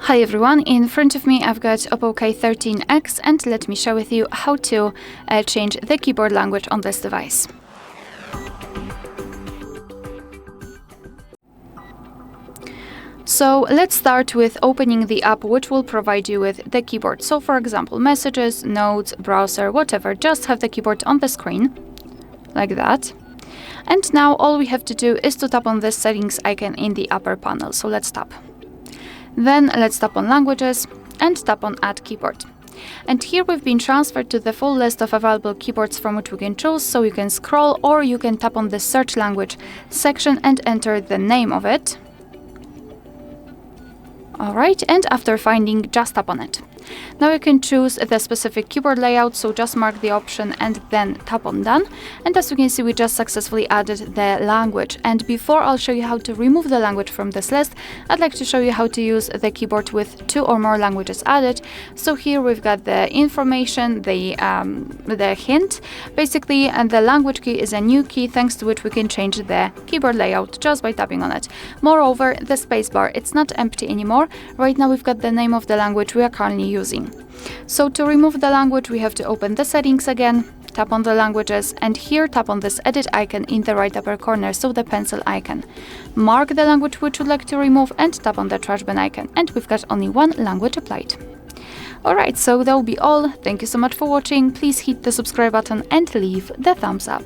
Hi everyone, in front of me I've got OPPO K13x and let me share with you how to change the keyboard language on this device. So let's start with opening the app which will provide you with the keyboard. So for example, messages, notes, browser, whatever, just have the keyboard on the screen, like that. And now all we have to do is to tap on this settings icon in the upper panel. So let's tap. Then let's tap on languages and tap on add keyboard. And here we've been transferred to the full list of available keyboards from which we can choose, so you can scroll or you can tap on the search language section and enter the name of it. Alright, and after finding, just tap on it. Now you can choose the specific keyboard layout, so just mark the option and then tap on done. And as you can see, we just successfully added the language. And before I'll show you how to remove the language from this list, I'd like to show you how to use the keyboard with 2 or more languages added. So here we've got the information, the hint, basically, and the language key is a new key thanks to which we can change the keyboard layout just by tapping on it. Moreover, the spacebar, it's not empty anymore. Right now we've got the name of the language we are currently using. So to remove the language, we have to open the settings again, tap on the languages, and here tap on this edit icon in the right upper corner, so the pencil icon. Mark the language which you'd like to remove and tap on the trash bin icon, and we've got only one language applied. Alright, so that will be all. Thank you so much for watching. Please hit the subscribe button and leave the thumbs up.